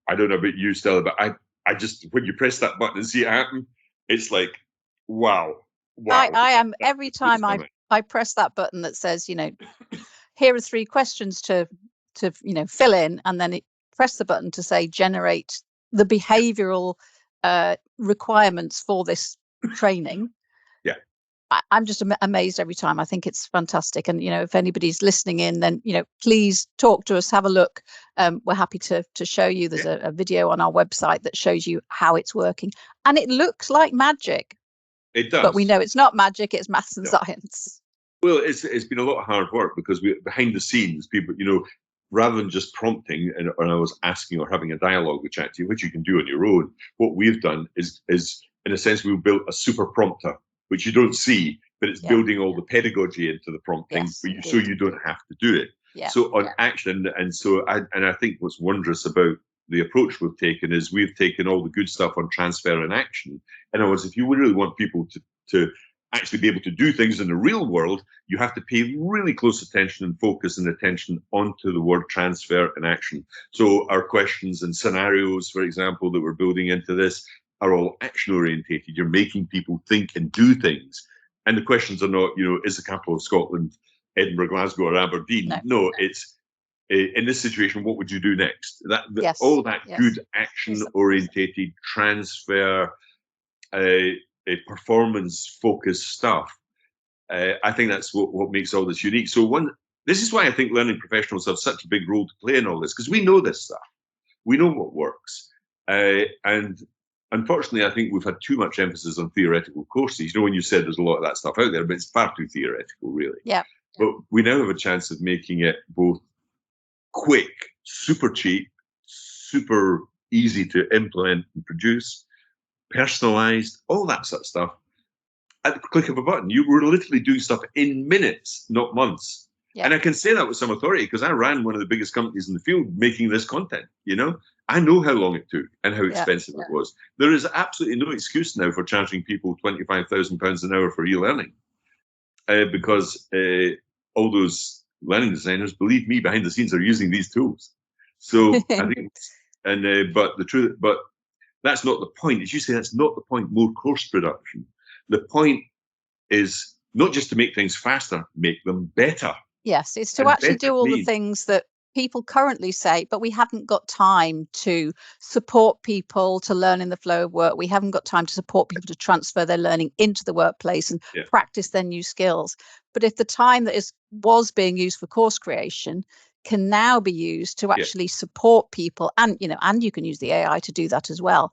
I don't know about you, Stella, but I just, when you press that button and see it happen, it's like, wow. I am, every time I press that button that says, here are 3 questions to fill in, and then press the button to say generate the behavioral requirements for this training. Yeah. I'm just amazed every time. I think it's fantastic. And, if anybody's listening in, then, please talk to us, have a look. We're happy to show you. There's a video on our website that shows you how it's working. And it looks like magic. It does. But we know it's not magic, it's maths and science. Well, it's been a lot of hard work, because behind the scenes, people, rather than just prompting and I was asking or having a dialogue with ChatGPT, which you can do on your own, what we've done is in a sense, we've built a super prompter, which you don't see, but it's building all the pedagogy into the prompting, so you don't have to do it. So on action, and so I think what's wondrous about the approach we've taken is we've taken all the good stuff on transfer and action. In other words, if you really want people to actually be able to do things in the real world, you have to pay really close attention and focus and attention onto the word transfer and action. So our questions and scenarios, for example, that we're building into this are all action orientated. You're making people think and do things. And the questions are not, is the capital of Scotland Edinburgh, Glasgow, or Aberdeen? No, it's, in this situation, what would you do next? All that good action orientated transfer, a performance focused stuff. I think that's what makes all this unique. So this is why I think learning professionals have such a big role to play in all this, because we know this stuff. We know what works. And unfortunately, I think we've had too much emphasis on theoretical courses. When you said there's a lot of that stuff out there, but it's far too theoretical, really. Yeah. But we now have a chance of making it both quick, super cheap, super easy to implement and produce, personalized, all that sort of stuff, at the click of a button. You were literally doing stuff in minutes, not months. Yeah. And I can say that with some authority, because I ran one of the biggest companies in the field making this content. I know how long it took and how expensive it was. There is absolutely no excuse now for charging people £25,000 an hour for e-learning, because all those learning designers, believe me, behind the scenes are using these tools. So I think, but that's not the point. As you say, that's not the point. More course production. The point is not just to make things faster, make them better. Yes, it's to actually do all the things that people currently say, but we haven't got time to support people to learn in the flow of work. We haven't got time to support people to transfer their learning into the workplace and practice their new skills. But if the time that was being used for course creation can now be used to actually support people, and you can use the AI to do that as well.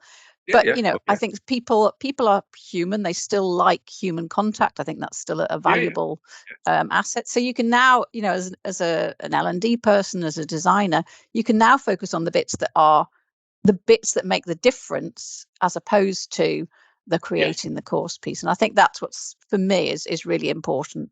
But I think people are human. They still like human contact. I think that's still a valuable asset. So you can now, as an L&D person, as a designer, you can now focus on the bits that make the difference, as opposed to the creating the course piece. And I think that's what's, for me, is really important.